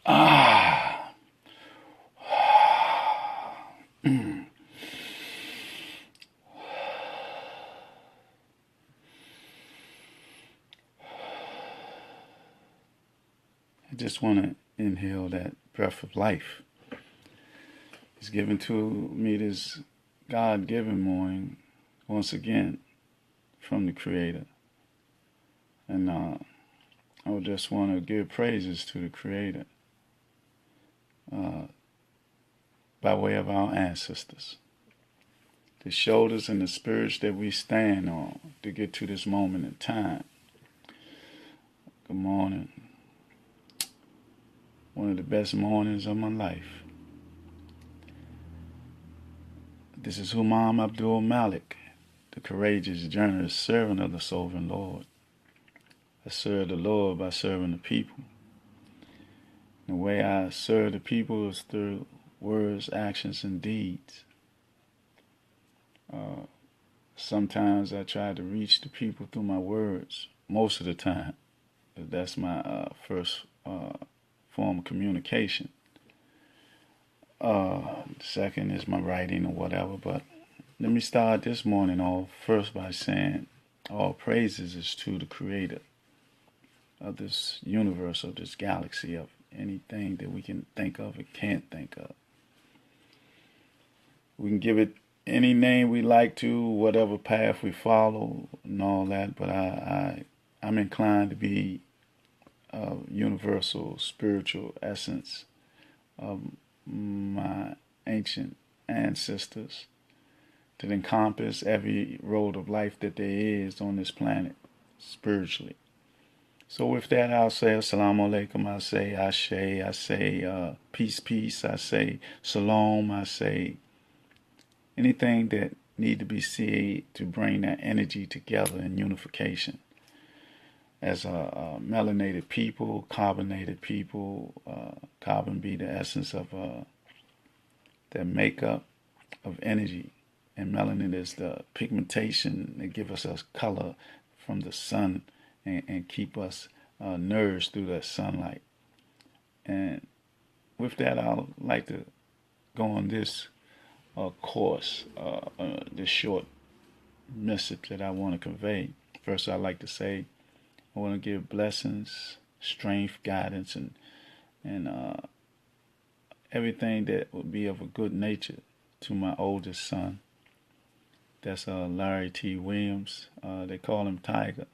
Ah. I just want to inhale that breath of life. It's given to me this God-given morning, once again, from the Creator. And I would just want to give praises to the Creator by way of our ancestors. The shoulders and the spirits that we stand on to get to this moment in time. Good morning. One of the best mornings of my life. This is Humam Abdulmalik, the courageous, generous servant of the sovereign Lord. I serve the Lord by serving the people. The way I serve the people is through words, actions, and deeds. Sometimes I try to reach the people through my words, most of the time. That's my first form of communication. Second is my writing or whatever. But let me start this morning off first by saying all praises is to the Creator of this universe, of this galaxy, of anything that we can think of and can't think of. We can give it any name we like to, whatever path we follow and all that, but I'm inclined to be a universal spiritual essence of my ancient ancestors that encompass every road of life that there is on this planet spiritually. So with that, I'll say assalamu alaikum, I say ashe, I say peace, peace, I say shalom, I say anything that need to be said to bring that energy together in unification. As a melanated people, carbonated people, carbon be the essence of the makeup of energy, and melanin is the pigmentation that gives us a color from the sun and keep us nourished through that sunlight. And with that, I'd like to go on this course, this short message that I want to convey. First, I'd like to say I want to give blessings, strength, guidance, and everything that would be of a good nature to my oldest son. That's Larry T. Williams. They call him Tiger.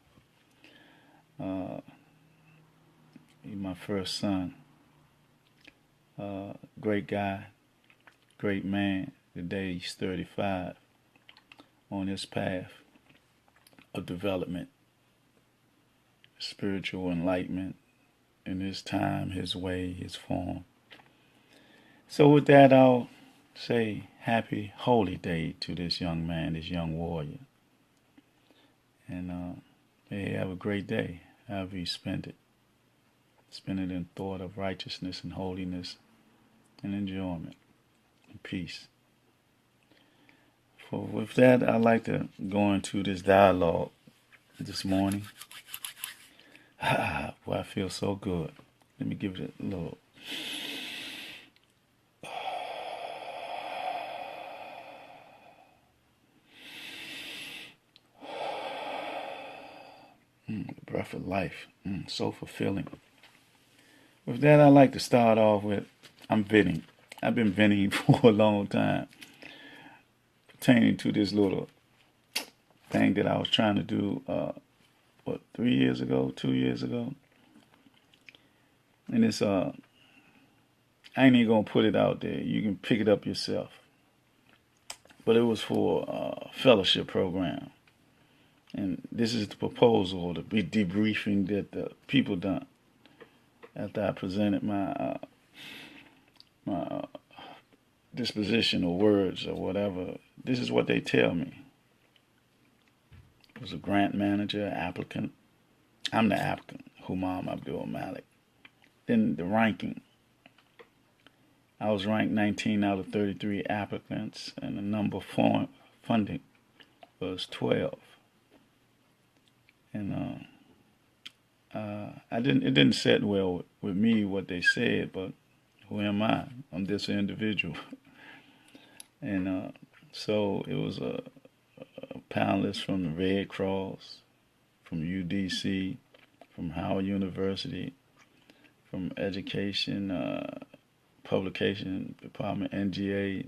He's my first son. Great guy, great man. Today he's 35 on his path of development, spiritual enlightenment in his time, his way, his form. So with that, I'll say happy holy day to this young man, this young warrior. And may he have a great day, however you spend it. Spend it in thought of righteousness and holiness and enjoyment and peace. So with that, I'd like to go into this dialogue this morning. Boy, I feel so good. Let me give it a little. The breath of life. So fulfilling. With that, I'd like to start off with, I'm venting. I've been venting for a long time, pertaining to this little thing that I was trying to do, 3 years ago, 2 years ago. And it's, I ain't even gonna put it out there. You can pick it up yourself. But it was for a fellowship program. And this is the proposal, or the debriefing that the people done after I presented my disposition or words or whatever. This is what they tell me. It was a grant manager, applicant. I'm the applicant, Humam Abdulmalik. Then the ranking. I was ranked 19 out of 33 applicants, and the number for funding was 12. And It didn't sit well with me what they said, but who am I? I'm this individual. And so it was a panelist from the Red Cross, from UDC, from Howard University, from Education, Publication Department, NGA,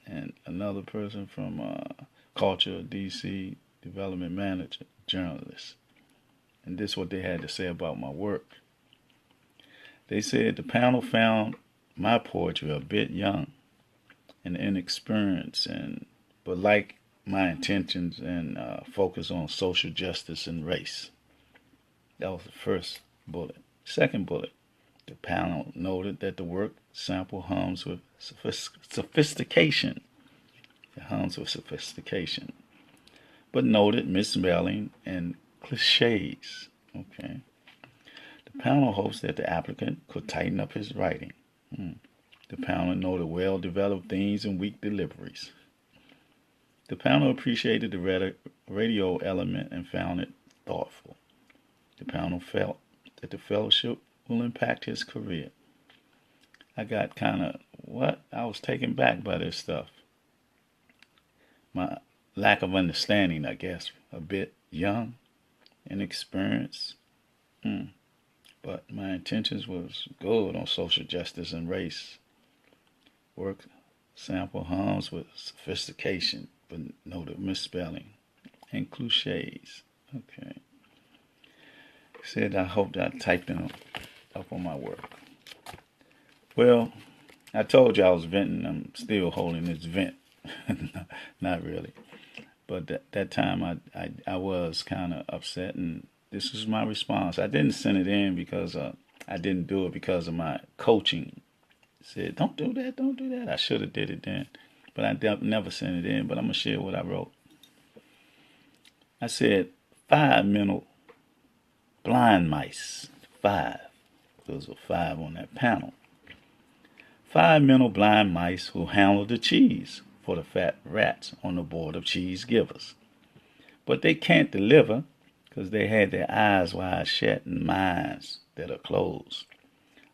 and another person from Culture, DC, Development Manager, journalist. And this is what they had to say about my work. They said the panel found my poetry a bit young and inexperienced, but like my intentions and focus on social justice and race. That was the first bullet. Second bullet, the panel noted that the work sample hums with sophistication. It hums with sophistication, but noted misspelling and cliches. Okay. The panel hopes that the applicant could tighten up his writing. The panel noted well-developed themes and weak deliveries. The panel appreciated the radio element and found it thoughtful. The panel felt that the fellowship will impact his career. I got kind of I was taken back by this stuff. My lack of understanding, I guess, a bit young, inexperienced. But my intentions was good on social justice and race. Work sample hums with sophistication, but noted misspelling and cliches. Okay. Said I hoped I typed them up on my work. Well, I told you I was venting. I'm still holding this vent. Not really. But that time I was kind of upset, and this was my response. I didn't send it in because I didn't do it because of my coaching. Said, don't do that, don't do that. I should have did it then. But I never sent it in, but I'm going to share what I wrote. I said, 5 mental blind mice. 5. There was a 5 on that panel. 5 mental blind mice who handled the cheese for the fat rats on the board of cheese givers. But they can't deliver because they had their eyes wide shut and minds that are closed.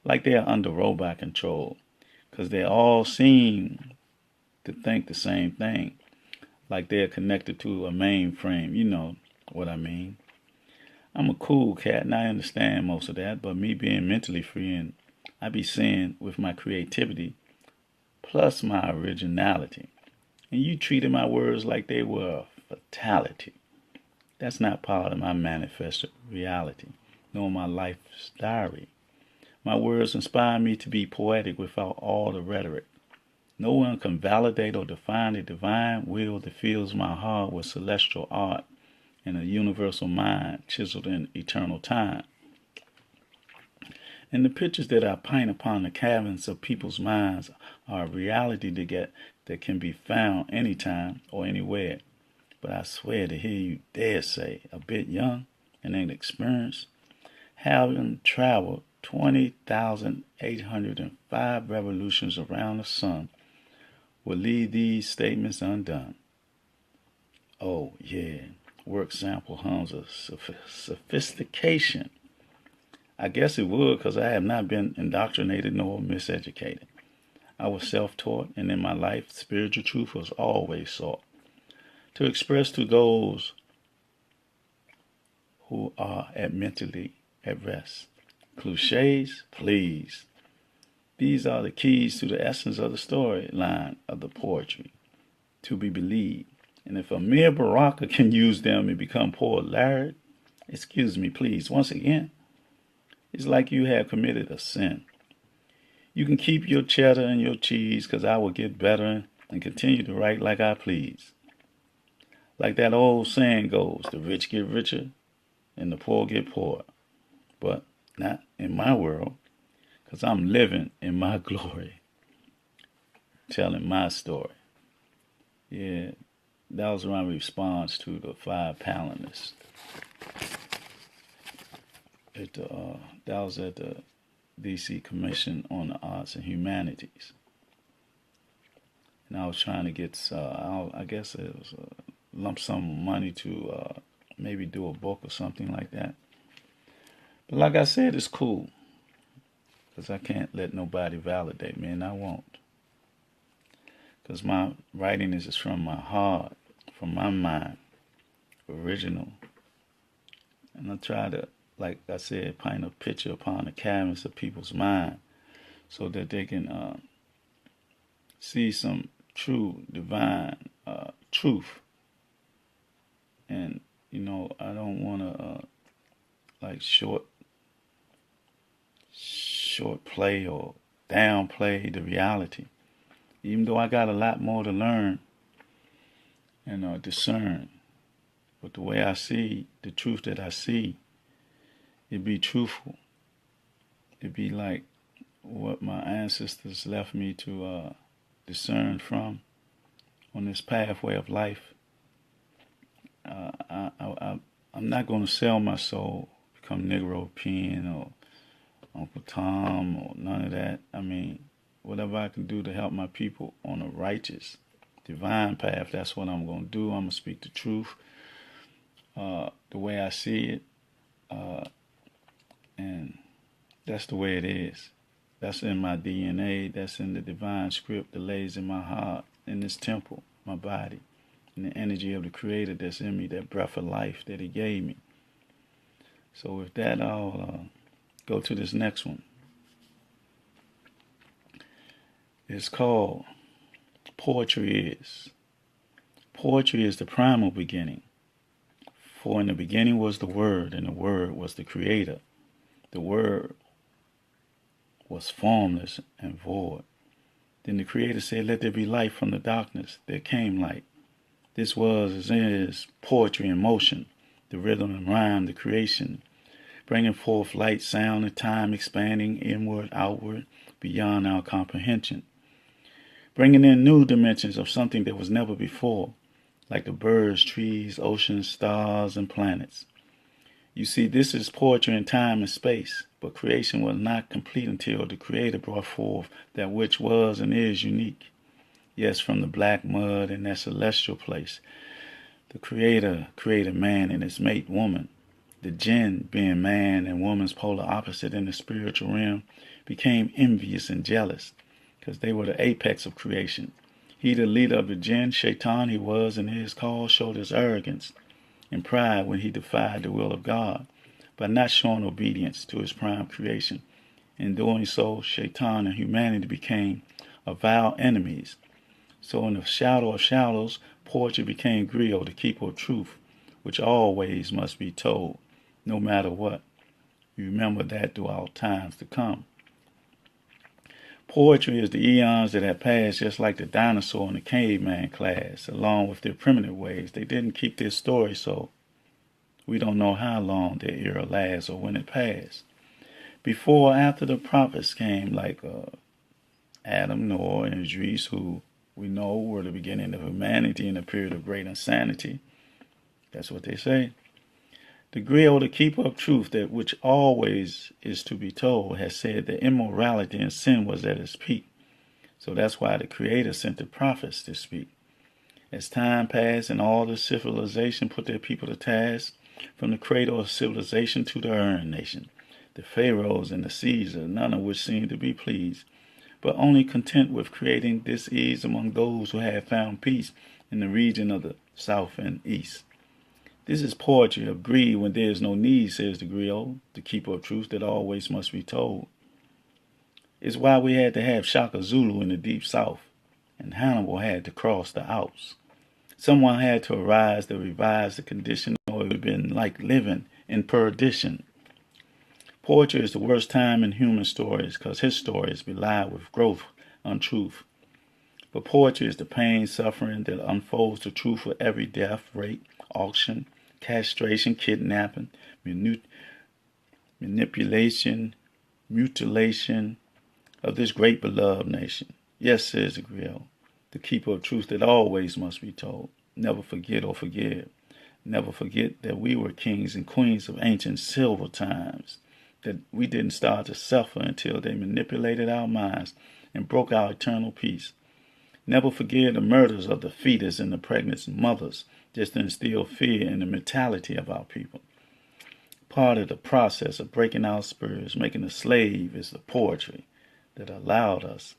Like they are under robot control because they all seem to think the same thing. Like they are connected to a mainframe. You know what I mean. I'm a cool cat and I understand most of that, but me being mentally free and I be saying with my creativity plus my originality. And you treated my words like they were a fatality. That's not part of my manifested reality, nor my life's diary. My words inspire me to be poetic without all the rhetoric. No one can validate or define the divine will that fills my heart with celestial art and a universal mind chiseled in eternal time. And the pictures that I paint upon the canvas of people's minds are a reality that can be found anytime or anywhere. But I swear to hear you dare say, a bit young and inexperienced, having traveled 20,805 revolutions around the sun, will leave these statements undone. Oh, yeah, work sample hums of sophistication. I guess it would because I have not been indoctrinated nor miseducated. I was self-taught, and in my life, spiritual truth was always sought. To express to those who are mentally at rest. Cliches, please. These are the keys to the essence of the storyline of the poetry, to be believed. And if a mere baraka can use them and become poor Larry, excuse me, please, once again, it's like you have committed a sin. You can keep your cheddar and your cheese because I will get better and continue to write like I please. Like that old saying goes, the rich get richer and the poor get poorer. But not in my world, because I'm living in my glory, telling my story. Yeah, that was my response to the 5 panelists. That was at the DC Commission on the Arts and Humanities. And I was trying to get, I guess it was a lump sum of money to maybe do a book or something like that. But like I said, it's cool. Because I can't let nobody validate me, and I won't. Because my writing is just from my heart, from my mind, original. And I try to, like I said, paint a picture upon the canvas of people's mind so that they can see some true, divine truth. And, I don't want to, like, short play or downplay the reality. Even though I got a lot more to learn and discern. But the way I see, the truth that I see, it be truthful. It be like what my ancestors left me to discern from on this pathway of life. I'm not going to sell my soul, become Negro Pen or Uncle Tom or none of that. I mean, whatever I can do to help my people on a righteous, divine path, that's what I'm going to do. I'm going to speak the truth the way I see it. And that's the way it is. That's in my DNA. That's in the divine script that lays in my heart, in this temple, my body, and the energy of the Creator that's in me, that breath of life that He gave me. So with that, I'll go to this next one. It's called Poetry Is. Poetry is the primal beginning. For in the beginning was the Word, and the Word was the Creator. The Word was formless and void. Then the Creator said, "Let there be light." From the darkness there came light. This was as is poetry in motion, the rhythm and rhyme, the creation, bringing forth light, sound, and time, expanding inward, outward, beyond our comprehension, bringing in new dimensions of something that was never before, like the birds, trees, oceans, stars, and planets. You see, this is poetry in time and space, but creation was not complete until the Creator brought forth that which was and is unique. Yes, from the black mud in that celestial place, the Creator created man and his mate, woman. The jinn, being man and woman's polar opposite in the spiritual realm, became envious and jealous, because they were the apex of creation. He, the leader of the jinn, Shaitan he was, in his call, showed his arrogance and pride when he defied the will of God by not showing obedience to his prime creation. In doing so, Shaitan and humanity became avowed enemies. So in the shadow of shadows, poetry became griot, the keeper of truth, which always must be told, no matter what. Remember that throughout times to come. Poetry is the eons that have passed, just like the dinosaur and the caveman class, along with their primitive ways. They didn't keep their story, so we don't know how long their era lasts or when it passed. Before or after the prophets came, like Adam, Noah, and Idris, who we know were the beginning of humanity in a period of great insanity. That's what they say. The griot, the keeper of truth, that which always is to be told, has said that immorality and sin was at its peak. So that's why the Creator sent the prophets to speak. As time passed and all the civilization put their people to task, from the cradle of civilization to the Ur nation, the pharaohs and the Caesars, none of which seemed to be pleased, but only content with creating dis-ease among those who had found peace in the region of the south and east. This is poetry of greed when there is no need, says the griot, the keeper of truth that always must be told. It's why we had to have Shaka Zulu in the deep south, and Hannibal had to cross the Alps. Someone had to arise to revise the condition, or it would have been like living in perdition. Poetry is the worst time in human stories, because his stories belie with growth, untruth. But poetry is the pain, suffering that unfolds the truth of every death, rape, auction, castration, kidnapping, manipulation, mutilation of this great beloved nation. Yes, says the griot, the keeper of truth that always must be told. Never forget or forgive. Never forget that we were kings and queens of ancient silver times, that we didn't start to suffer until they manipulated our minds and broke our eternal peace. Never forget the murders of the fetus and the pregnant mothers, just to instill fear in the mentality of our people. Part of the process of breaking our spirits, making a slave, is the poetry that allowed us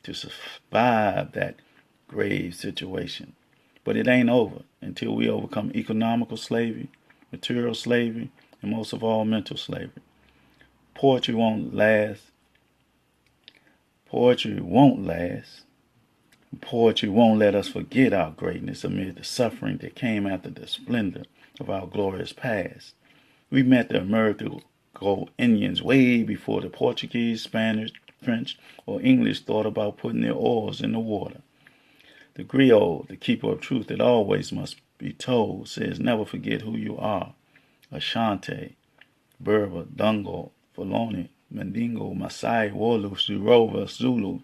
to survive that grave situation. But it ain't over until we overcome economical slavery, material slavery, and most of all, mental slavery. Poetry won't last. Poetry won't last. Poetry won't let us forget our greatness amid the suffering that came after the splendor of our glorious past. We met the American Indians way before the Portuguese, Spanish, French, or English thought about putting their oars in the water. The griot, the keeper of truth that always must be told, says never forget who you are. Ashanti, Berber, Dungo, Fulani, Mandingo, Maasai, Wolof, Yoruba, Zulu.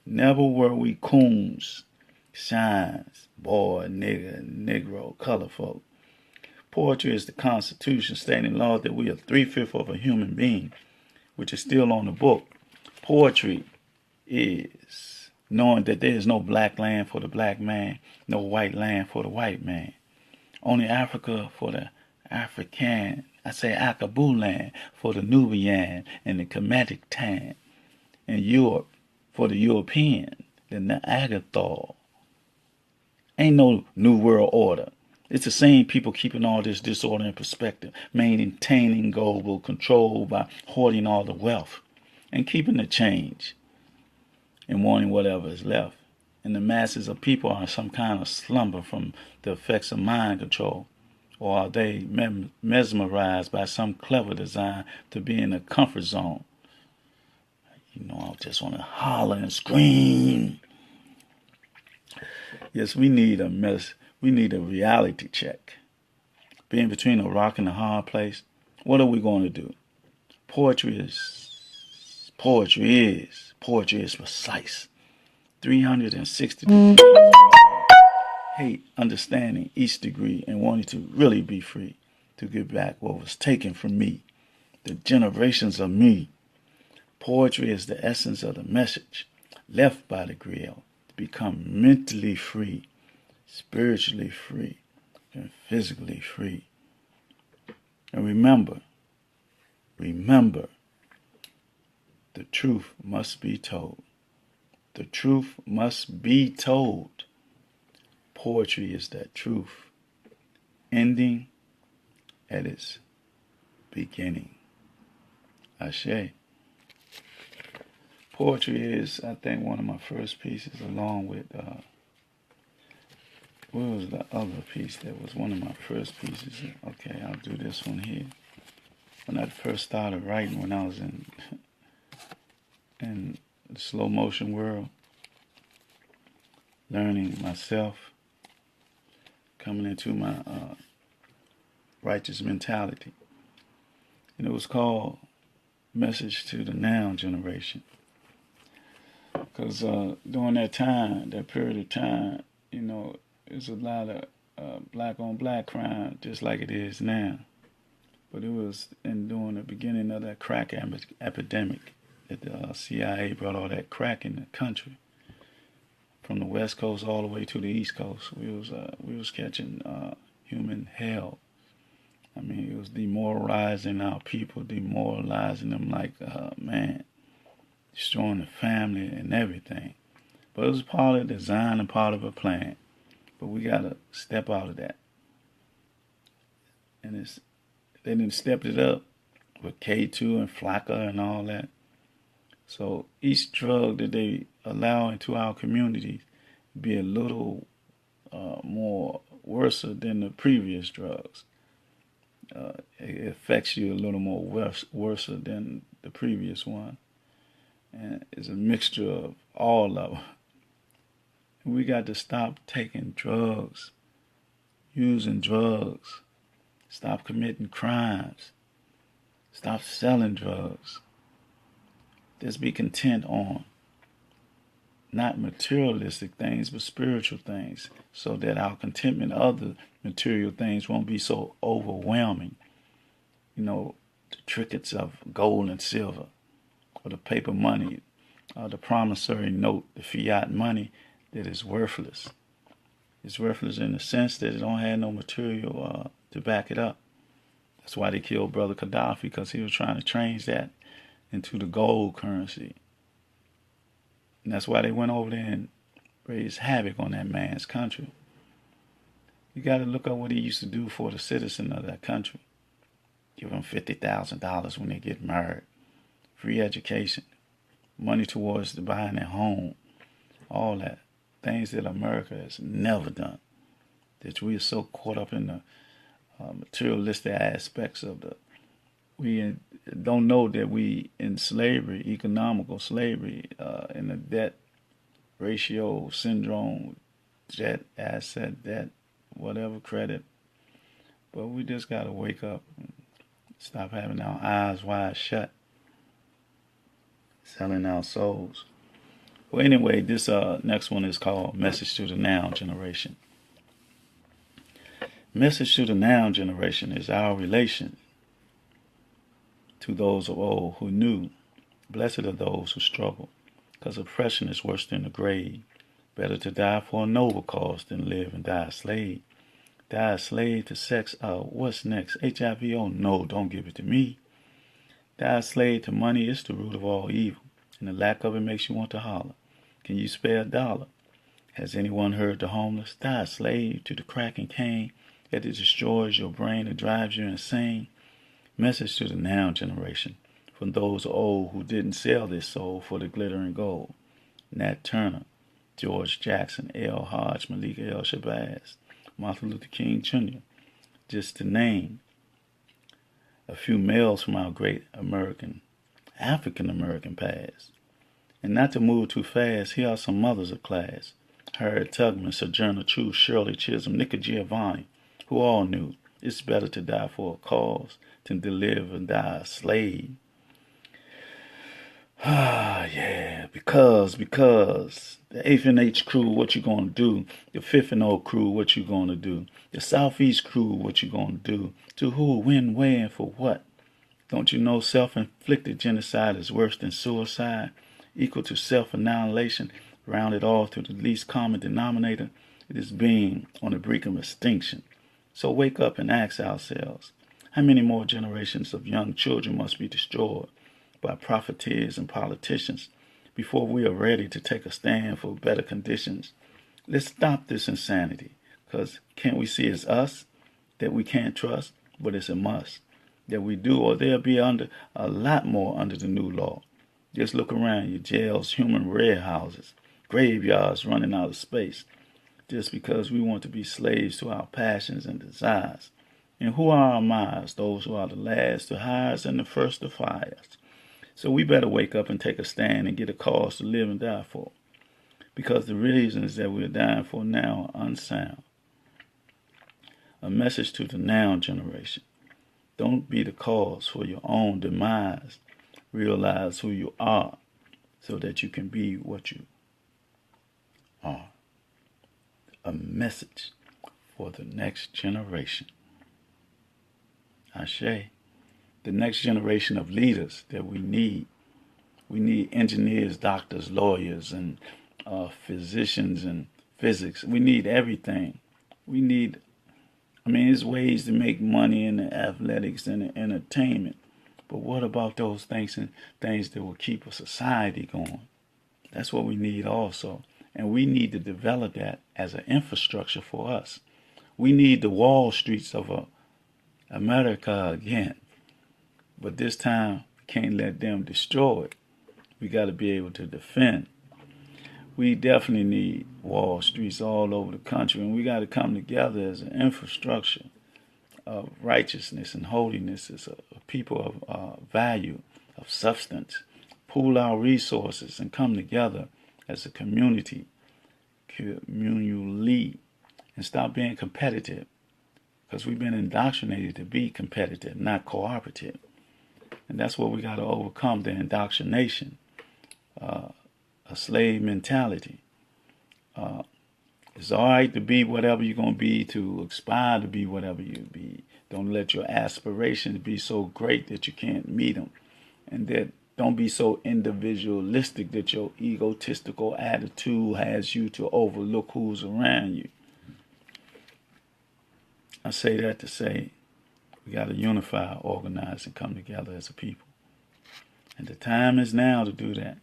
Never were we coons, shines, boy, nigger, negro, color folk. Poetry is the Constitution stating law that we are 3/5 of a human being, which is still on the book. Poetry is knowing that there is no black land for the black man, no white land for the white man. Only Africa for the African, Akabu land for the Nubian and the Kemetic Tan, and Europe for the European, the Neanderthal. Ain't no new world order. It's the same people keeping all this disorder in perspective, maintaining global control by hoarding all the wealth and keeping the change and wanting whatever is left. And the masses of people are in some kind of slumber from the effects of mind control. Or are they mesmerized by some clever design to be in a comfort zone? I just want to holler and scream. Yes, we need a reality check. Being between a rock and a hard place, what are we going to do? Poetry is precise. 360 degrees. Hate, understanding each degree, and wanting to really be free, to give back what was taken from me, the generations of me. Poetry is the essence of the message left by the griot to become mentally free, spiritually free, and physically free. And remember, the truth must be told. The truth must be told. Poetry is that truth, ending at its beginning. Ashe. Poetry is, I think, one of my first pieces, along with, what was the other piece that was one of my first pieces? Okay, I'll do this one here. When I first started writing, when I was in the slow motion world, learning myself, coming into my righteous mentality. And it was called Message to the Now Generation. Because during that period of time, there's a lot of black on black crime, just like it is now. But it was during the beginning of that crack epidemic that the CIA brought all that crack in the country. From the West Coast all the way to the East Coast, we was catching human hell. I mean, it was demoralizing our people, demoralizing them like, destroying the family and everything. But it was part of the design and part of a plan. But we got to step out of that. And they didn't step it up with K2 and Flakka and all that. So each drug that they allow into our communities be a little more worse than the previous drugs. It affects you a little more worse than the previous one. And it's a mixture of all of them. We got to stop taking drugs, using drugs, stop committing crimes, stop selling drugs. Just be content on not materialistic things, but spiritual things, so that our contentment of the material things won't be so overwhelming. The trinkets of gold and silver, or the paper money, or the promissory note, the fiat money that is worthless. It's worthless in the sense that it don't have no material to back it up. That's why they killed Brother Gaddafi, because he was trying to change that into the gold currency. And that's why they went over there and raised havoc on that man's country. You got to look at what he used to do for the citizen of that country. Give them $50,000 when they get married. Free education. Money towards buying their home. All that. Things that America has never done. That we are so caught up in the materialistic aspects of we don't know that we in slavery, economical slavery, in the debt ratio syndrome, debt, asset, debt, whatever, credit. But we just got to wake up and stop having our eyes wide shut, selling our souls. Well, anyway, this next one is called Message to the Now Generation. Message to the Now Generation is our relation to those of old who knew. Blessed are those who struggle, because oppression is worse than the grave. Better to die for a noble cause than live and die a slave. Die a slave to sex. What's next? HIV? Oh no, don't give it to me. Die a slave to money. It's the root of all evil, and the lack of it makes you want to holler. Can you spare a dollar? Has anyone heard the homeless? Die a slave to the crack and cane that it destroys your brain and drives you insane. Message to the now generation, from those old who didn't sell their soul for the glittering gold. Nat Turner, George Jackson, L. Hodge, Malik L. Shabazz, Martin Luther King Jr., just to name a few males from our great African-American past. And not to move too fast, here are some mothers of class. Harriet Tubman, Sojourner Truth, Shirley Chisholm, Nika Giovanni, who all knew it's better to die for a cause than to live and die a slave. Yeah, because the 8th and H crew, what you gonna do? The 5th and O crew, what you gonna do? The Southeast crew, what you gonna do? To who, when, where, and for what? Don't you know self-inflicted genocide is worse than suicide? Equal to self-annihilation, rounded off to the least common denominator. It is being on the brink of extinction. So wake up and ask ourselves, how many more generations of young children must be destroyed by profiteers and politicians before we are ready to take a stand for better conditions? Let's stop this insanity, because can't we see it's us that we can't trust, but it's a must that we do, or they'll be under a lot more under the new law. Just look around your jails, human warehouses, graveyards running out of space, just because we want to be slaves to our passions and desires. And who are our minds? Those who are the last to hire us and the first to fire us. So we better wake up and take a stand and get a cause to live and die for, because the reasons that we're dying for now are unsound. A message to the now generation. Don't be the cause for your own demise. Realize who you are so that you can be what you are. A message for the next generation. Ashe. The next generation of leaders that we need. We need engineers, doctors, lawyers, and physicians and physics. We need everything. There's ways to make money in the athletics and the entertainment. But what about those things that will keep a society going? That's what we need also. And we need to develop that as an infrastructure for us. We need the Wall Streets of America again. But this time, we can't let them destroy it. We got to be able to defend. We definitely need Wall Streets all over the country, and we got to come together as an infrastructure of righteousness and holiness, as a people of value, of substance. Pool our resources and come together as a communally, and stop being competitive, because we've been indoctrinated to be competitive, not cooperative. And that's what we got to overcome, the indoctrination, a slave mentality. It's all right to be whatever you're going to be, to aspire to be whatever you be. Don't let your aspirations be so great that you can't meet them. And that don't be so individualistic that your egotistical attitude has you to overlook who's around you. I say that to say We got to unify, organize, and come together as a people. And the time is now to do that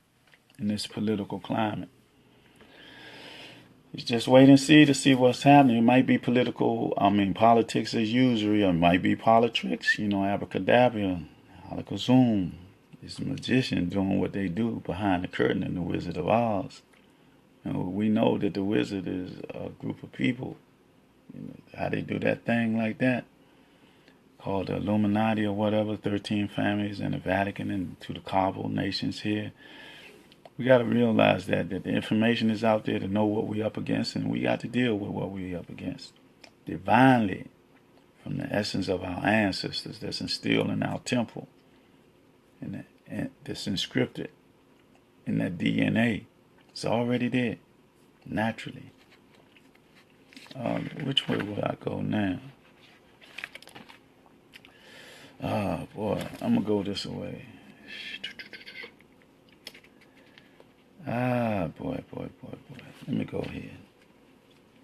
in this political climate. It's just wait and see to see what's happening. It might be politics as usual. It might be politics. Abracadabra, alakazam. It's the magician doing what they do behind the curtain in the Wizard of Oz. We know that the wizard is a group of people. How they do that thing like that, called the Illuminati or whatever, 13 families in the Vatican and to the Kabul nations here. We got to realize that the information is out there to know what we're up against, and we got to deal with what we're up against. Divinely, from the essence of our ancestors that's instilled in our temple, and that's inscripted in that DNA. It's already there, naturally. Which way will I go now? Boy, I'm going to go this way. Boy. Let me go here.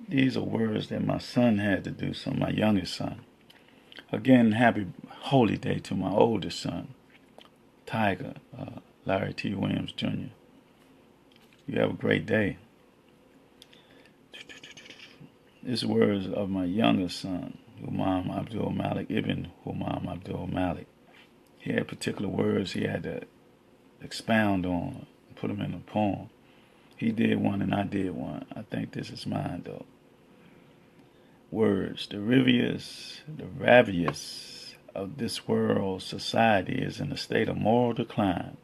These are words that my son had to do, so my youngest son. Again, happy holy day to my oldest son, Tiger, Larry T. Williams, Jr. You have a great day. This words of my youngest son, Humam Abdulmalik, Ibn Humam Abdulmalik. He had particular words he had to expound on, put them in a poem. He did one and I did one. I think this is mine though. Words. The ravious of this world society is in a state of moral decline.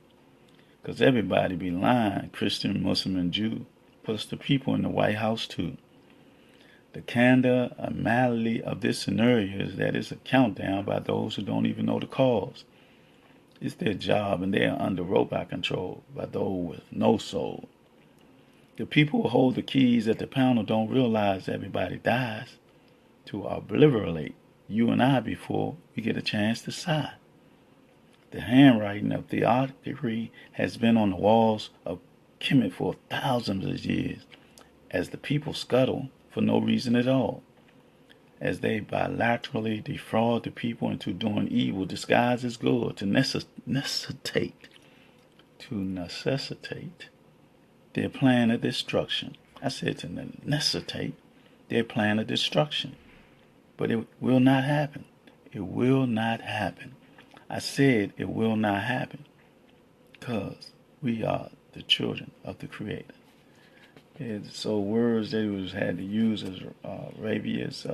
Because everybody be lying, Christian, Muslim, and Jew, plus the people in the White House too. The candor anomaly of this scenario is that it's a countdown by those who don't even know the cause. It's their job, and they are under robot control by those with no soul. The people who hold the keys at the panel don't realize everybody dies to obliterate you and I before we get a chance to sigh. The handwriting of theocracy has been on the walls of Kemet for thousands of years as the people scuttle for no reason at all, as they bilaterally defraud the people into doing evil disguised as good to necessitate their plan of destruction. I said to necessitate their plan of destruction. But it will not happen. It will not happen. I said it will not happen because we are the children of the Creator. So words they had to use as rabies.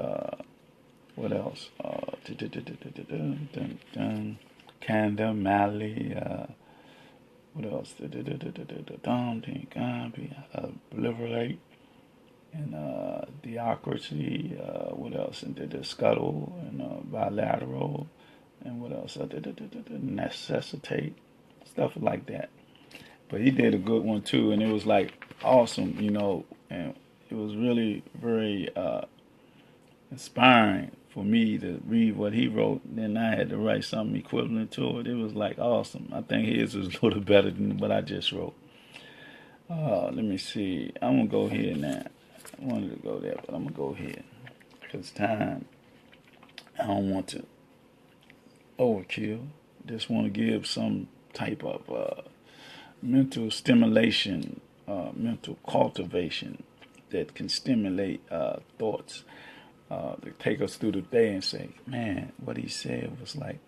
What else? Kanda, Mali. What else? Obliterate and theocracy. What else? And the scuttle and bilateral. And what else? Necessitate. Stuff like that. But he did a good one too, and it was like awesome, and it was really very inspiring for me to read what he wrote. Then I had to write something equivalent to it. It was like awesome. I think his was a little better than what I just wrote. Let me see. I'm going to go here now. I wanted to go there, but I'm going to go here. Because time, I don't want to overkill. Just want to give some type of mental stimulation, mental cultivation that can stimulate thoughts to take us through the day and say, man, what he said was like,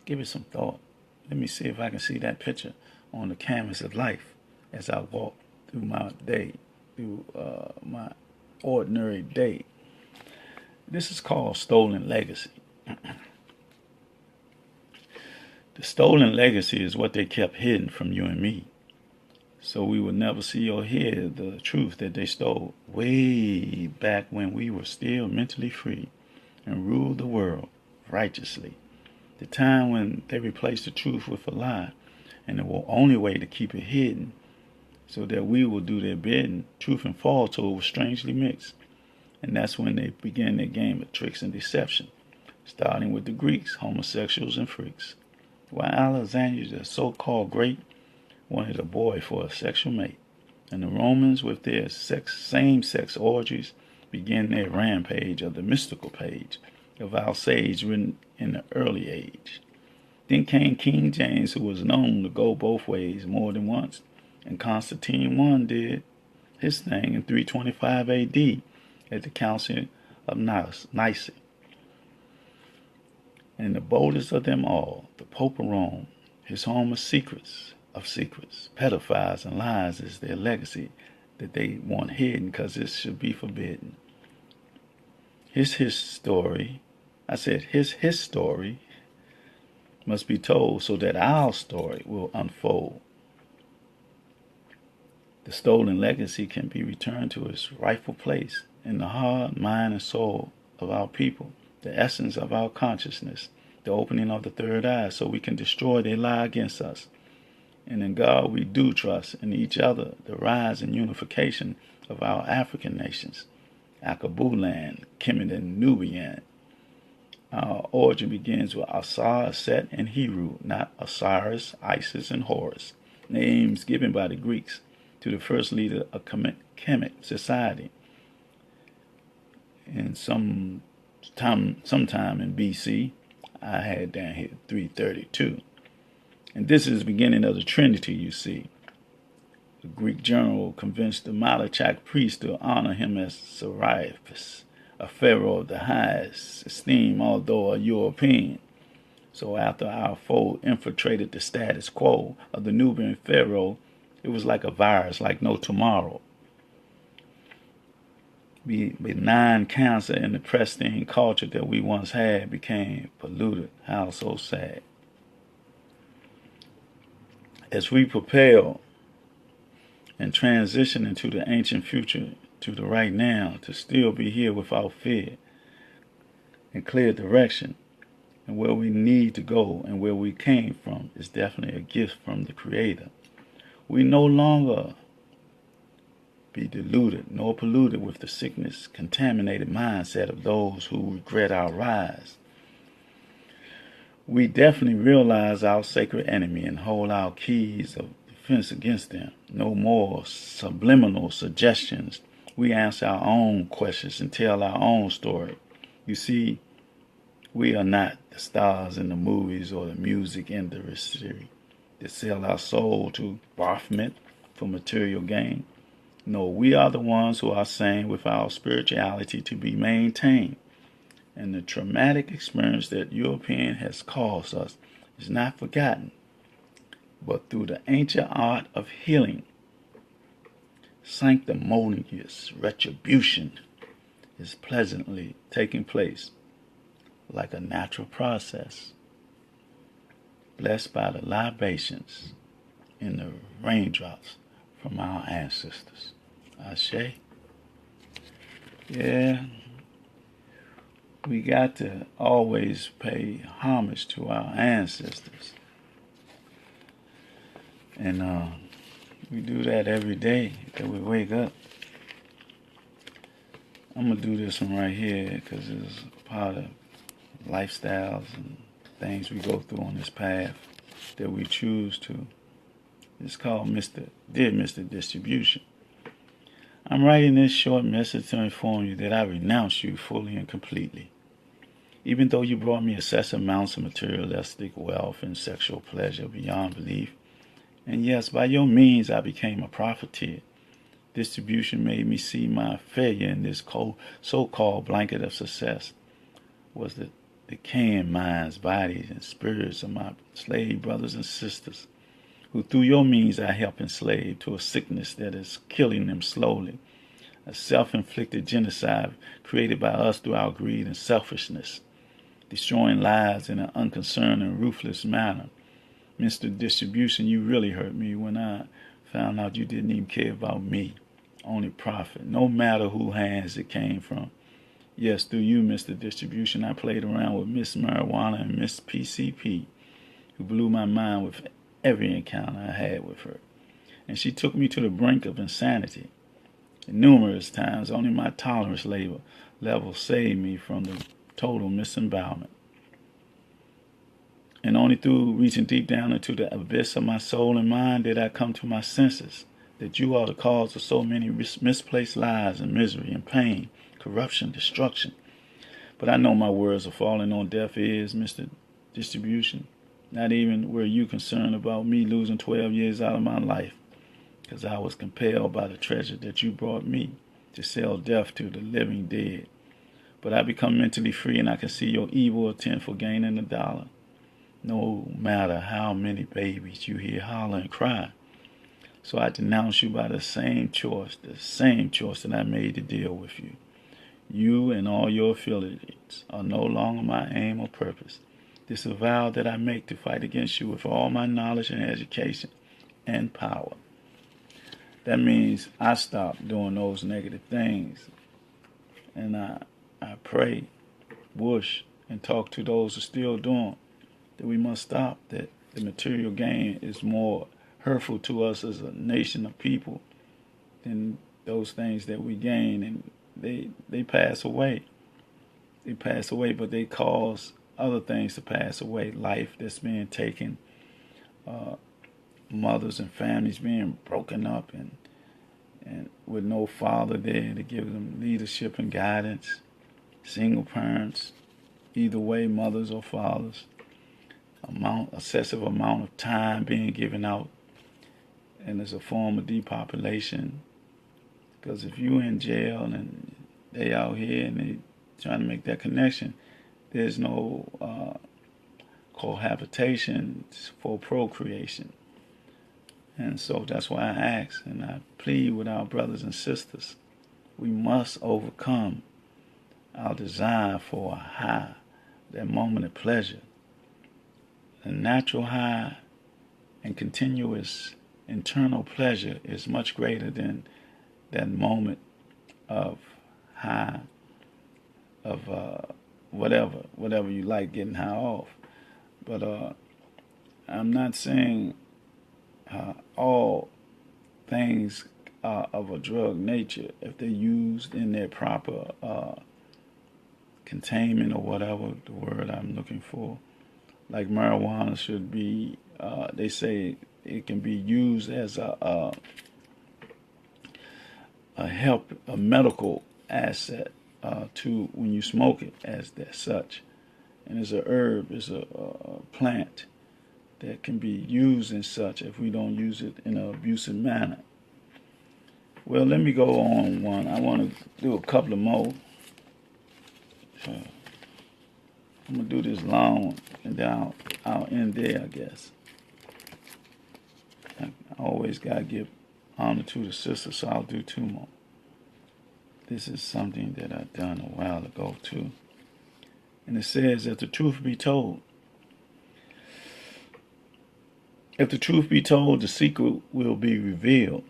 give it some thought. Let me see if I can see that picture on the canvas of life as I walk through my day, through my ordinary day. This is called stolen legacy. The stolen legacy is what they kept hidden from you and me. So we would never see or hear the truth that they stole way back when we were still mentally free and ruled the world righteously. The time when they replaced the truth with a lie, and the only way to keep it hidden so that we will do their bidding, truth and falsehood were strangely mixed. And that's when they began their game of tricks and deception, starting with the Greeks, homosexuals and freaks. While Alexander, the so-called great, wanted a boy for a sexual mate, and the Romans, with their same-sex orgies, began their rampage of the mystical page, of our sage written in the early age. Then came King James, who was known to go both ways more than once, and Constantine I did his thing in 325 AD at the Council of Nicaea. And the boldest of them all, the Pope of Rome, his home of secrets, pedophiles and lies is their legacy that they want hidden because it should be forbidden. His story must be told so that our story will unfold. The stolen legacy can be returned to its rightful place in the heart, mind, and soul of our people, the essence of our consciousness, the opening of the third eye, so we can destroy their lie against us. And in God we do trust, in each other, the rise and unification of our African nations, Akabulan, Kemet, and Nubian. Our origin begins with Asar, Set, and Heru, not Osiris, Isis, and Horus, names given by the Greeks to the first leader of Kemet society in sometime in BC. I had down here 332. And this is the beginning of the Trinity, you see. The Greek general convinced the matriarchy priest to honor him as Cyrus, a pharaoh of the highest esteem, although a European. So after our foe infiltrated the status quo of the Nubian pharaoh, it was like a virus, like no tomorrow. Benign cancer in the pristine culture that we once had became polluted. How so sad. As we propel and transition into the ancient future, to the right now, to still be here without fear and clear direction, and where we need to go and where we came from is definitely a gift from the Creator. We no longer be deluded nor polluted with the sickness, contaminated mindset of those who regret our rise. We definitely realize our sacred enemy and hold our keys of defense against them. No more subliminal suggestions. We answer our own questions and tell our own story. You see, we are not the stars in the movies or the music industry that sell our soul to Baphomet for material gain. No, we are the ones who are saying with our spirituality to be maintained. And the traumatic experience that European has caused us is not forgotten, but through the ancient art of healing, sanctimonious retribution is pleasantly taking place like a natural process, blessed by the libations in the raindrops from our ancestors. Ashe. Yeah. We got to always pay homage to our ancestors. And we do that every day that we wake up. I'm going to do this one right here because it's part of lifestyles and things we go through on this path that we choose to. It's called Dear Mr. Distribution. I'm writing this short message to inform you that I renounce you fully and completely. Even though you brought me excessive amounts of materialistic wealth and sexual pleasure beyond belief, and yes, by your means I became a profiteer, distribution made me see my failure in this so-called blanket of success was the decaying minds, bodies, and spirits of my slave brothers and sisters, who through your means I help enslave to a sickness that is killing them slowly, a self-inflicted genocide created by us through our greed and selfishness, destroying lives in an unconcerned and ruthless manner. Mr. Distribution, you really hurt me when I found out you didn't even care about me, only profit, no matter whose hands it came from. Yes, through you, Mr. Distribution, I played around with Miss Marijuana and Miss PCP, who blew my mind with every encounter I had with her. And she took me to the brink of insanity. And numerous times, only my tolerance level saved me from the total misembowelment. And only through reaching deep down into the abyss of my soul and mind did I come to my senses that you are the cause of so many misplaced lies and misery and pain, corruption, destruction. But I know my words are falling on deaf ears, Mr. Distribution. Not even were you concerned about me losing 12 years out of my life, because I was compelled by the treasure that you brought me to sell death to the living dead. But I become mentally free, and I can see your evil intent for gaining $1. No matter how many babies you hear holler and cry. So I denounce you by the same choice that I made to deal with you. You and all your affiliates are no longer my aim or purpose. This is a vow that I make to fight against you with all my knowledge and education and power. That means I stop doing those negative things. And I pray, wish, and talk to those who are still doing that we must stop, that the material gain is more hurtful to us as a nation of people than those things that we gain. And they pass away. They pass away, but they cause other things to pass away. Life that's being taken, mothers and families being broken up, and with no father there to give them leadership and guidance. Single parents, either way, mothers or fathers. Excessive amount of time being given out, and it's a form of depopulation. Because if you in jail and they out here and they trying to make that connection, there's no cohabitation for procreation. And so that's why I ask and I plead with our brothers and sisters. We must overcome our desire for a high, that moment of pleasure. A natural high and continuous internal pleasure is much greater than that moment of high, of whatever you like getting high off. But I'm not saying all things are of a drug nature if they're used in their proper containment or whatever the word I'm looking for. Like marijuana should be, they say it can be used as a medical asset to when you smoke it as that such. And it's a herb, it's a plant that can be used in such if we don't use it in an abusive manner. Well, let me go on one. I want to do a couple of more. I'm going to do this long, and then I'll end there, I guess. I always got to give honor to the sister, so I'll do 2 more. This is something that I've done a while ago, too. And it says, if the truth be told, the secret will be revealed.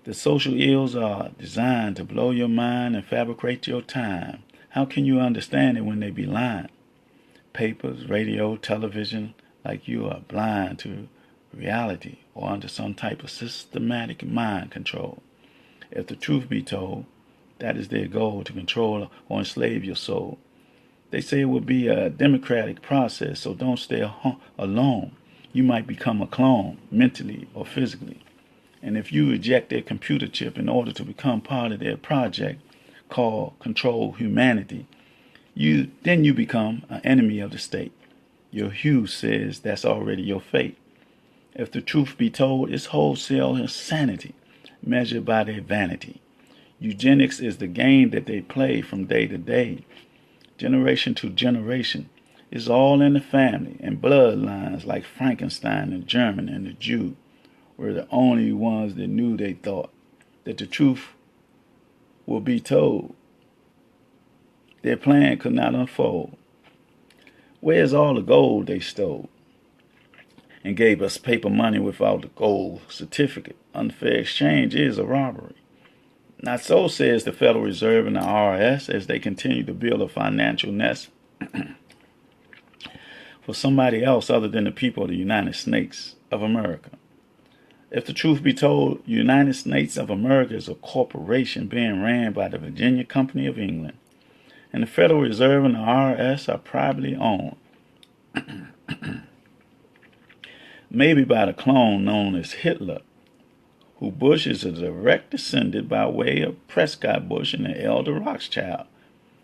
The social ills are designed to blow your mind and fabricate your time. How can you understand it when they be lying? Papers, radio, television, like you are blind to reality or under some type of systematic mind control. If the truth be told, that is their goal, to control or enslave your soul. They say it will be a democratic process, so don't stay alone. You might become a clone, mentally or physically. And if you eject their computer chip in order to become part of their project called Control Humanity, then you become an enemy of the state. Your hue says that's already your fate. If the truth be told, it's wholesale insanity, measured by their vanity. Eugenics is the game that they play from day to day, generation to generation. It's all in the family and bloodlines, like Frankenstein and German and the Jew were the only ones that knew. They thought that the truth will be told. Their plan could not unfold. Where's all the gold they stole and gave us paper money without the gold certificate? Unfair exchange is a robbery. Not so, says the Federal Reserve and the IRS, as they continue to build a financial nest for somebody else other than the people of the United States of America. If the truth be told, the United States of America is a corporation being ran by the Virginia Company of England, and the Federal Reserve and the IRS are privately owned, maybe by the clone known as Hitler, who Bush is a direct descendant by way of Prescott Bush and the elder Rothschild.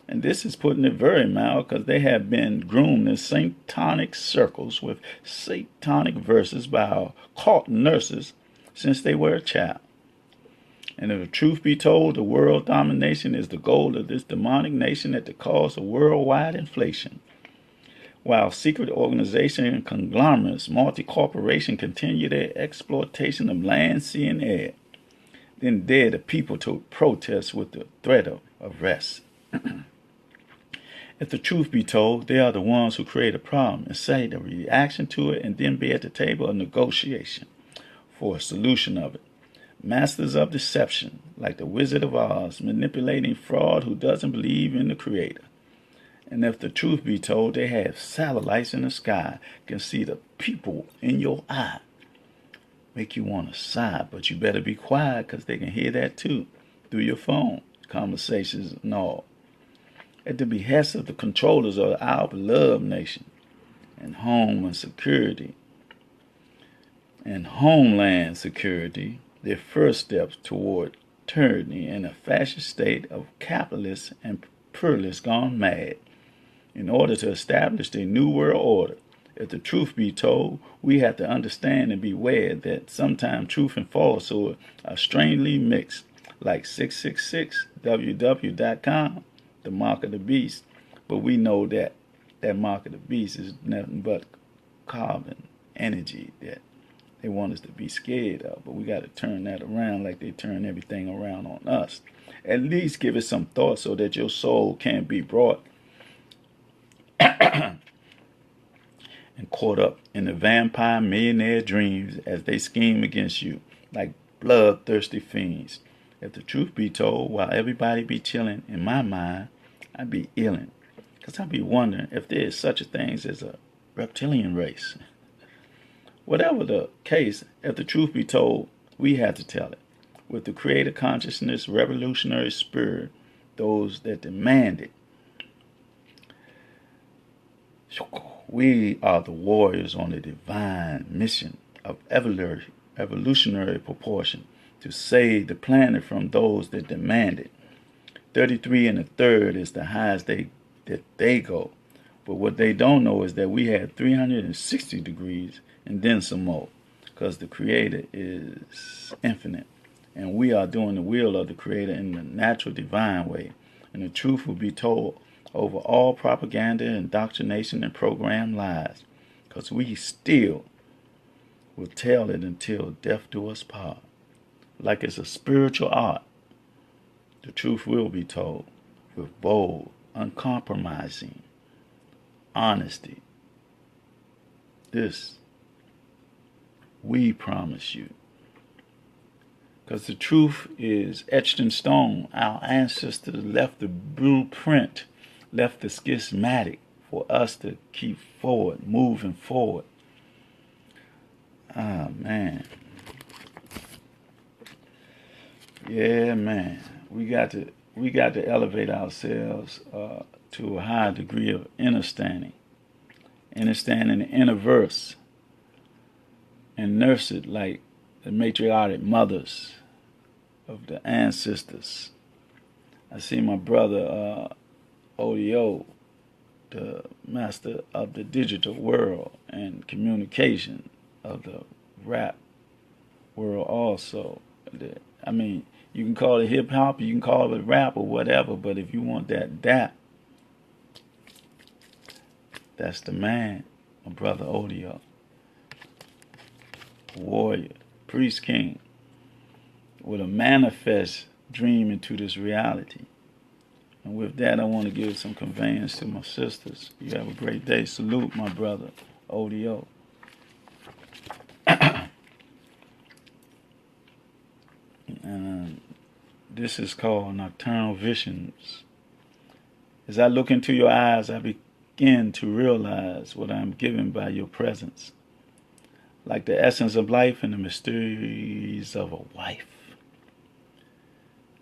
And this is putting it very mild because they have been groomed in satanic circles with satanic verses by our cult nurses since they were a child. And if the truth be told, the world domination is the goal of this demonic nation at the cost of worldwide inflation. While secret organizations and conglomerates, multi-corporation continue their exploitation of land, sea, and air, then dare the people to protest with the threat of arrest. If the truth be told, they are the ones who create a problem and say the reaction to it and then be at the table of negotiation for a solution of it. Masters of deception, like the Wizard of Oz, manipulating fraud who doesn't believe in the Creator. And if the truth be told, they have satellites in the sky, can see the people in your eye. Make you want to sigh, but you better be quiet because they can hear that too, through your phone, conversations and all. At the behest of the controllers of our beloved nation, and homeland security, their first steps toward tyranny and a fascist state of capitalists and pluralists gone mad, in order to establish a new world order. If the truth be told, we have to understand and beware that sometimes truth and falsehood are strangely mixed, like 666ww.com, the mark of the beast. But we know that that mark of the beast is nothing but carbon energy that they want us to be scared of. But we got to turn that around like they turn everything around on us. At least give it some thought so that your soul can be brought and caught up in the vampire millionaire dreams as they scheme against you like bloodthirsty fiends. If the truth be told, while everybody be chilling, in my mind, I be illin'. Because I be wondering if there is such a thing as a reptilian race. Whatever the case, if the truth be told, we have to tell it. With the creative consciousness, revolutionary spirit, those that demand it. We are the warriors on a divine mission of evolutionary proportion to save the planet from those that demand it. 33 and a third is the highest that they go. But what they don't know is that we have 360 degrees and then some more, because the Creator is infinite. And we are doing the will of the Creator in the natural divine way. And the truth will be told over all propaganda, indoctrination, and program lies. Because we still will tell it until death do us part. Like it's a spiritual art. The truth will be told with bold, uncompromising honesty. This we promise you. Because the truth is etched in stone. Our ancestors left the blueprint, left the schismatic for us to keep forward, moving forward. Ah, man. Yeah, man. We got to elevate ourselves to a high degree of understanding the inner verse, and nurse it like the matriarchic mothers of the ancestors. I see my brother ODO, the master of the digital world and communication of the rap world also. I mean, you can call it hip hop, you can call it rap or whatever, but if you want that dap, that's the man, my brother Odio. Warrior, priest king, with a manifest dream into this reality. And with that, I want to give some conveyance to my sisters. You have a great day. Salute, my brother, Odio. And this is called Nocturnal Visions. As I look into your eyes, I begin to realize what I am given by your presence. Like the essence of life and the mysteries of a wife.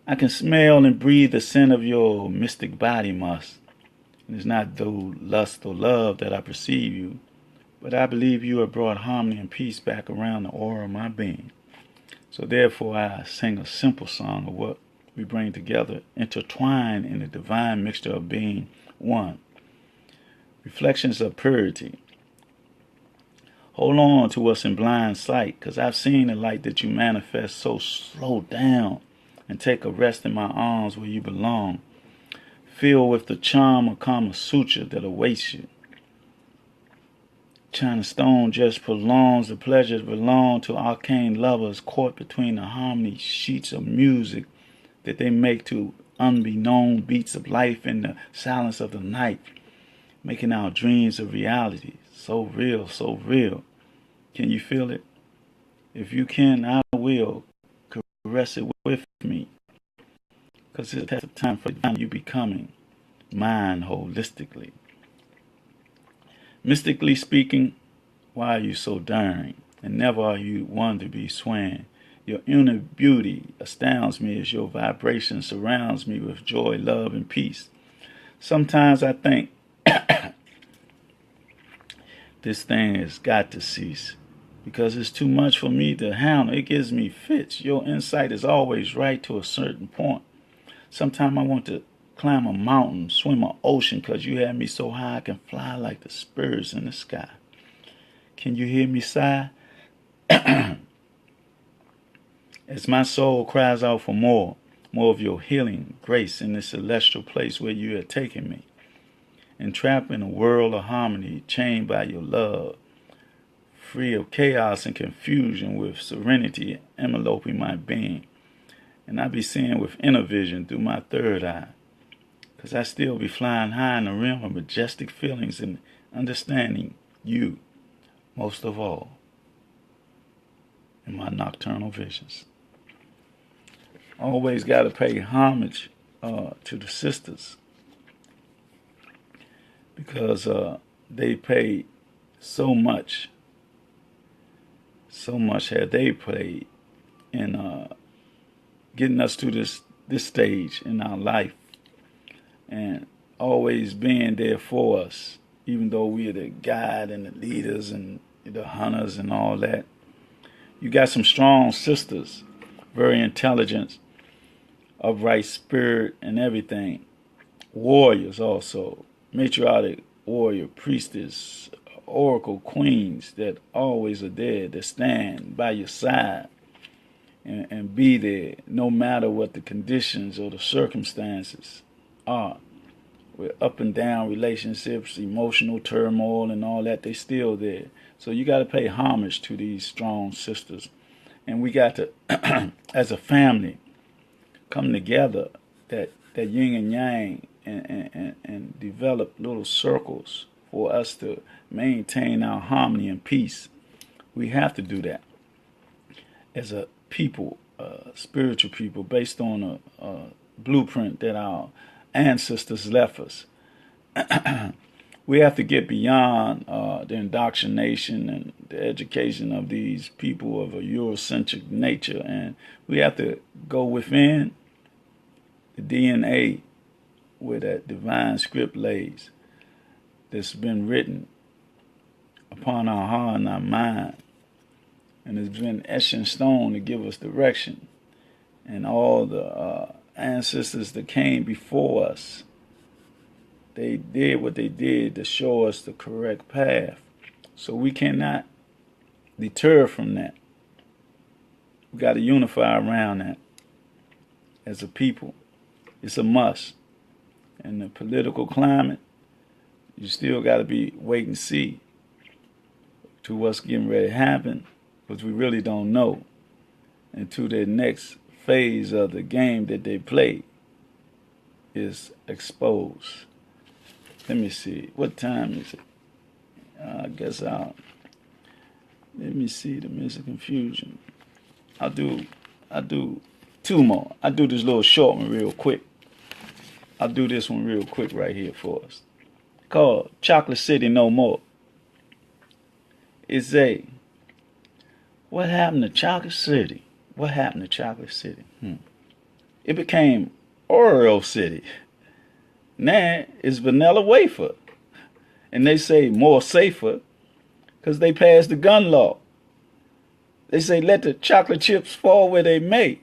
I can smell and breathe the scent of your mystic body musk. And it's not through lust or love that I perceive you, but I believe you have brought harmony and peace back around the aura of my being. So therefore I sing a simple song of what we bring together, intertwined in the divine mixture of being one. Reflections of purity. Hold on to what's in blind sight, because I've seen the light that you manifest, so slow down and take a rest in my arms where you belong. Filled with the charm of Kama Sutra that awaits you. China Stone just prolongs the pleasures belong to arcane lovers caught between the harmony sheets of music that they make to unbeknown beats of life in the silence of the night, making our dreams a reality. So real, so real. Can you feel it? If you can, I will caress it with me, because it's the time for you becoming mine holistically. Mystically speaking, why are you so daring? And never are you one to be swaying. Your inner beauty astounds me as your vibration surrounds me with joy, love, and peace. Sometimes I think this thing has got to cease because it's too much for me to handle. It gives me fits. Your insight is always right to a certain point. Sometimes I want to climb a mountain, swim an ocean, because you have me so high I can fly like the spirits in the sky. Can you hear me sigh? As my soul cries out for more of your healing grace in this celestial place where you have taken me. Entrapped in a world of harmony, chained by your love, free of chaos and confusion, with serenity enveloping my being. And I be seeing with inner vision through my third eye, because I still be flying high in the realm of majestic feelings and understanding you, most of all, in my nocturnal visions. Always got to pay homage to the sisters, because they paid so much had they played in getting us to this stage in our life, and always being there for us, even though we are the guide and the leaders and the hunters and all that. You got some strong sisters, very intelligent, upright spirit and everything. Warriors also, matriarchic warrior, priestess, oracle queens that always are there, that stand by your side and be there no matter what the conditions or the circumstances are. With up and down relationships, emotional turmoil and all that, they still there. So you got to pay homage to these strong sisters. And we got to, as a family, come together, that yin and yang, and develop little circles for us to maintain our harmony and peace. We have to do that as a people, spiritual people, based on a blueprint that our ancestors left us. We have to get beyond the indoctrination and the education of these people of a Eurocentric nature, and we have to go within the DNA where that divine script lays, that's been written upon our heart and our mind, and it's been etched in stone to give us direction. And all the ancestors that came before us, they did what they did to show us the correct path. So we cannot deter from that. We got to unify around that as a people. It's a must. In the political climate, you still got to be wait and see to what's getting ready to happen, because we really don't know until the next phase of the game that they play is exposed. Let me see. What time is it? I guess let me see the Mr. Confusion. I'll do two more. I'll do this little short one real quick. I'll do this one real quick right here for us. Called Chocolate City No More. It's what happened to Chocolate City? What happened to Chocolate City? It became Oreo City. Now it's vanilla wafer. And they say more safer because they passed the gun law. They say let the chocolate chips fall where they may.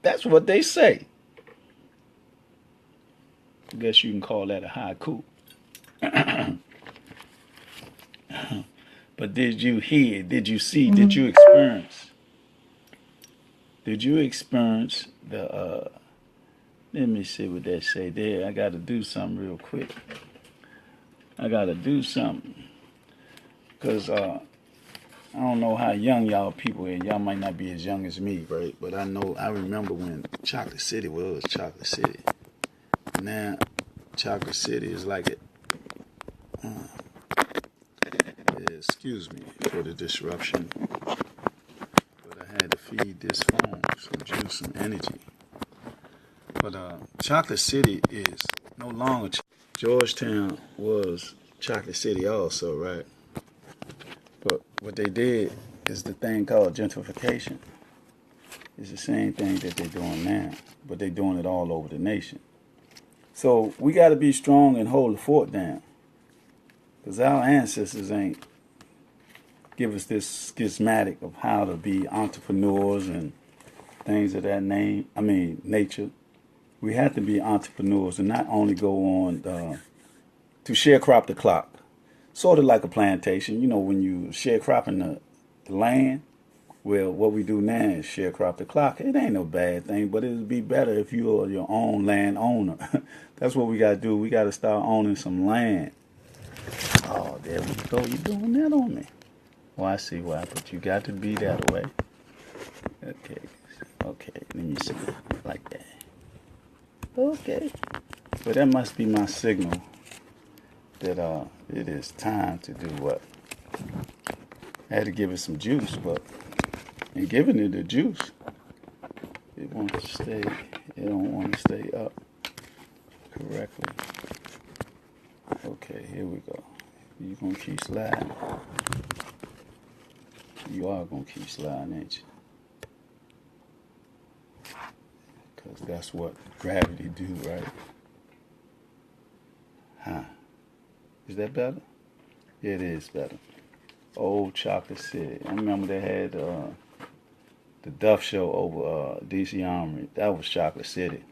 That's what they say. I guess you can call that a haiku. But did you hear? Did you see? Did you experience? Did you experience the? Let me see what they say there. I got to do something real quick. I got to do something because I don't know how young y'all people are. Y'all might not be as young as me, right? But I remember when Chocolate City was Chocolate City. Now, Chocolate City is like it. Excuse me for the disruption, but I had to feed this phone some juice, some energy. But Chocolate City is no longer. Georgetown was Chocolate City also, right? But what they did is the thing called gentrification. It's the same thing that they're doing now, but they're doing it all over the nation. So we got to be strong and hold the fort down, because our ancestors ain't give us this schematic of how to be entrepreneurs and things of that nature. We have to be entrepreneurs and not only go on to sharecrop the clock, sort of like a plantation. You know, when you sharecropping the land. Well, what we do now is sharecrop the clock. It ain't no bad thing, but it would be better if you are your own land owner. That's what we got to do. We got to start owning some land. Oh, there we go. You doing that on me. Well, I see why, but you got to be that way. Okay. Let me see. Like that. Okay. But that must be my signal that it is time to do what? I had to give it some juice, but in giving it the juice, it don't want to stay up correctly. Okay, here we go. You gonna keep sliding. You are gonna keep sliding, ain't you? Because that's what gravity do, right? Huh. Is that better? Yeah, it is better. Old Chocolate City. I remember they had the Duff Show over DC Armory. That was Chocolate City.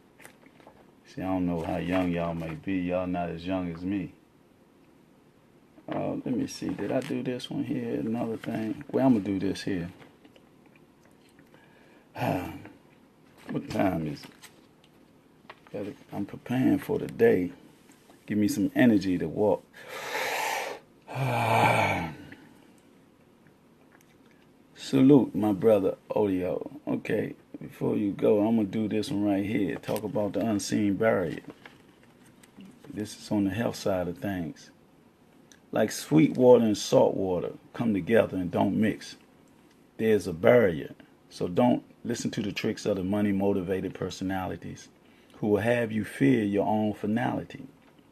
See, I don't know how young y'all may be. Y'all not as young as me. Let me see. Did I do this one here? Another thing. Well, I'm going to do this here. What time is it? I'm preparing for the day. Give me some energy to walk. Salute, my brother Odio. Okay, before you go, I'm going to do this one right here. Talk about the unseen barrier. This is on the health side of things. Like sweet water and salt water come together and don't mix. There's a barrier. So don't listen to the tricks of the money-motivated personalities who will have you fear your own finality.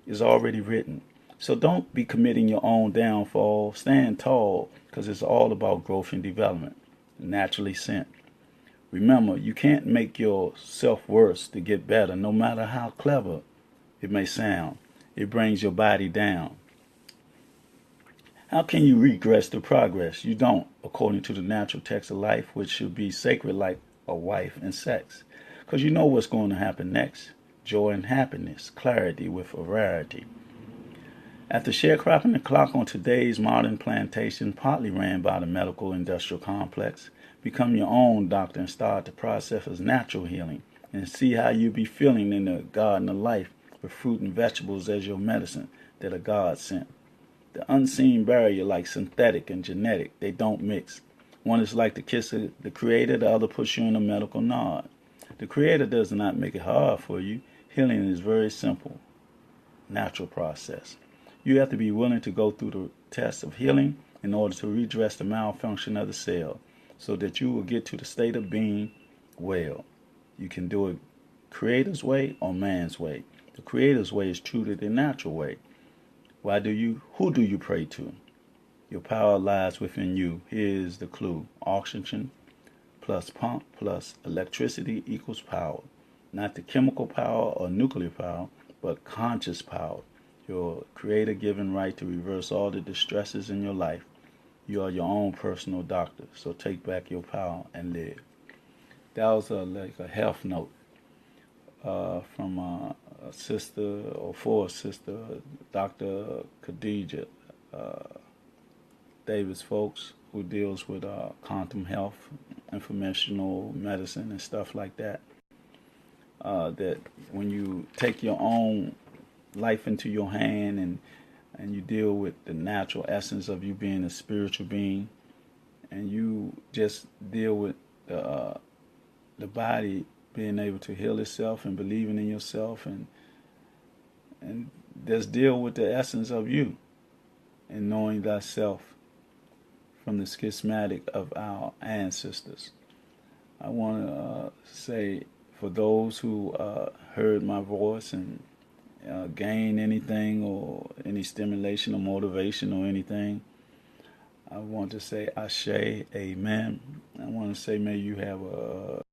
It's already written. So don't be committing your own downfall. Stand tall, because it's all about growth and development, naturally sent. Remember, you can't make yourself worse to get better, no matter how clever it may sound. It brings your body down. How can you regress to progress? You don't, according to the natural text of life, which should be sacred like a wife and sex. Because you know what's going to happen next. Joy and happiness, clarity with a rarity. After sharecropping the clock on today's modern plantation, partly ran by the medical industrial complex, become your own doctor and start the process of natural healing and see how you be feeling in the garden of life with fruit and vegetables as your medicine that a God sent. The unseen barrier, like synthetic and genetic, they don't mix. One is like the kiss of the Creator, the other puts you in a medical nod. The Creator does not make it hard for you. Healing is very simple, natural process. You have to be willing to go through the test of healing in order to redress the malfunction of the cell so that you will get to the state of being well. You can do it Creator's way or man's way. The Creator's way is truly the natural way. Who do you pray to? Your power lies within you. Here's the clue. Oxygen plus pump plus electricity equals power. Not the chemical power or nuclear power, but conscious power. Your Creator-given right to reverse all the distresses in your life. You are your own personal doctor, so take back your power and live. that was like a health note from a sister, or for a sister, Dr. Khadija Davis folks, who deals with quantum health, informational medicine, and stuff like that. That when you take your own life into your hand and you deal with the natural essence of you being a spiritual being, and you just deal with the body being able to heal itself and believing in yourself, and just deal with the essence of you and knowing thyself from the schismatic of our ancestors. I want to say, for those who heard my voice and gain anything or any stimulation or motivation or anything, I want to say Ashe, Amen. I want to say, may you have a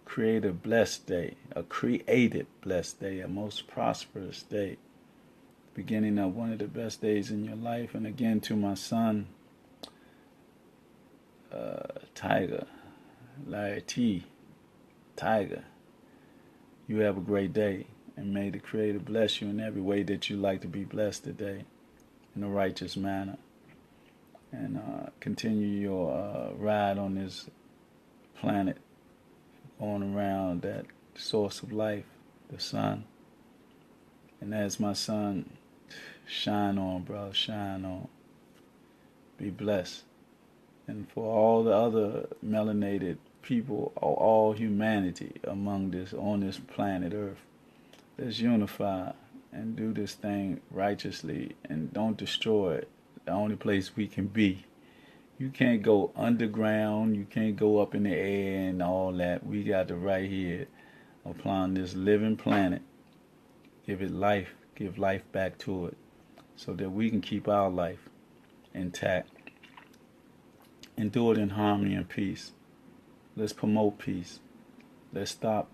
creative blessed day, a creative blessed day, a most prosperous day, beginning of one of the best days in your life. And again, to my son, Tiger, Larry T, Tiger, you have a great day, and may the Creator bless you in every way that you like to be blessed today, in a righteous manner, and continue your ride on this planet, going around that source of life, the sun. And as my son, shine on, brother, shine on. Be blessed. And for all the other melanated people, or all humanity among this, on this planet Earth, let's unify and do this thing righteously, and don't destroy it. The only place we can be. You can't go underground, you can't go up in the air and all that. We got to right here upon this living planet, give it life, give life back to it, so that we can keep our life intact and do it in harmony and peace. Let's promote peace. Let's stop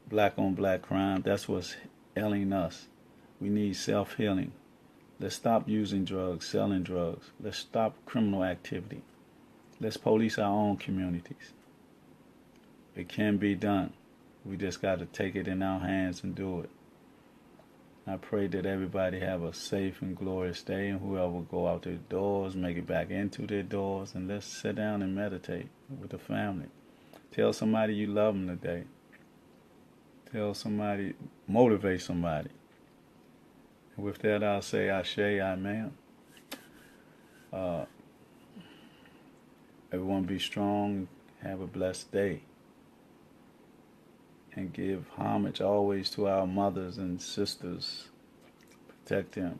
black on black crime. That's what's ailing us. We need self-healing. Let's stop using drugs, selling drugs. Let's stop criminal activity. Let's police our own communities. It can be done. We just got to take it in our hands and do it. I pray that everybody have a safe and glorious day, and whoever go out their doors, make it back into their doors, and let's sit down and meditate with the family. Tell somebody you love them today. Tell somebody, motivate somebody. And with that, I'll say Ashe, Amen. Everyone be strong, have a blessed day, and give homage always to our mothers and sisters. Protect them.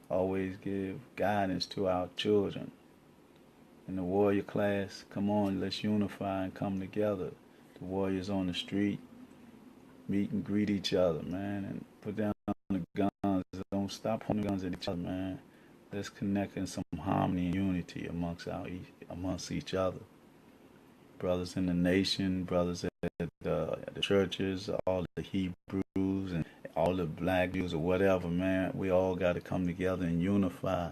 Always give guidance to our children. In the warrior class, come on, let's unify and come together. The warriors on the street, meet and greet each other, man, and put down the guns. Don't stop pointing guns at each other, man. Let's connect in some harmony and unity amongst each other. Brothers in the nation, brothers at the churches, all the Hebrews and all the black Jews or whatever, man. We all got to come together and unify.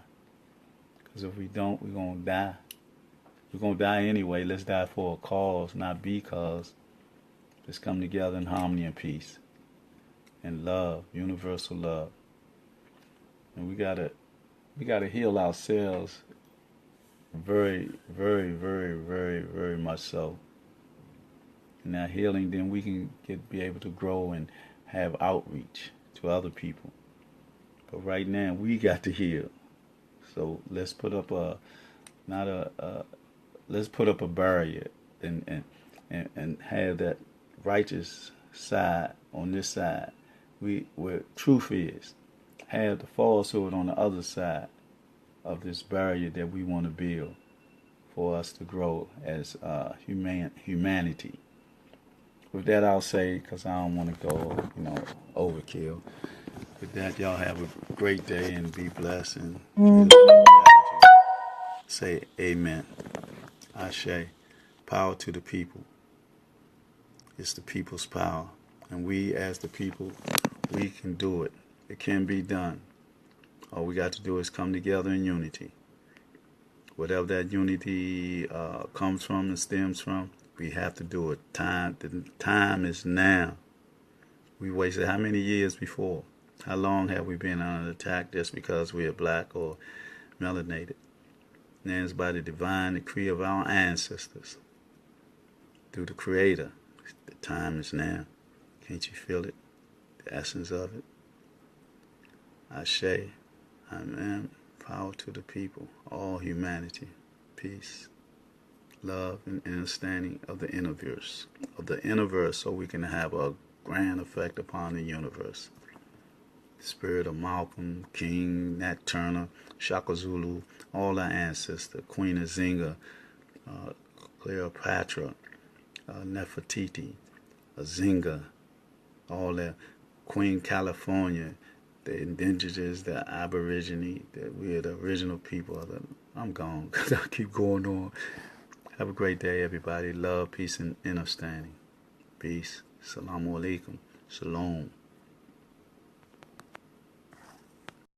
Because if we don't, we're going to die. We're going to die anyway. Let's die for a cause, not because. Let's come together in harmony and peace and love, universal love. And we gotta heal ourselves very, very, very, very, very much so. In that healing, then we can be able to grow and have outreach to other people. But right now, we got to heal. So let's put up let's put up a barrier and have that righteous side on this side. Where truth is, have the falsehood on the other side of this barrier that we want to build for us to grow as humanity. With that, I'll say, because I don't want to go, overkill. With that, y'all have a great day and be blessed, and say amen. Ashe. Power to the people. It's the people's power. And we, as the people, we can do it. It can be done. All we got to do is come together in unity. Whatever that unity comes from and stems from, We have to do it. The time is now. We wasted how many years before? How long have we been under attack just because we are black or melanated? And it's by the divine decree of our ancestors, through the Creator. The time is now. Can't you feel it? The essence of it. Ashe, Amen. Power to the people, all humanity, peace, love, and understanding of the universe, so we can have a grand effect upon the universe. The spirit of Malcolm, King, Nat Turner, Shaka Zulu, all our ancestors, Queen Azinga, Cleopatra, Nefertiti, Azinga, all that, Queen California, the indigenous, the aborigine, that we are the original people of the. I'm gone because I keep going on. Have a great day, everybody. Love, peace, and understanding. Peace. Assalamu alaikum. Shalom.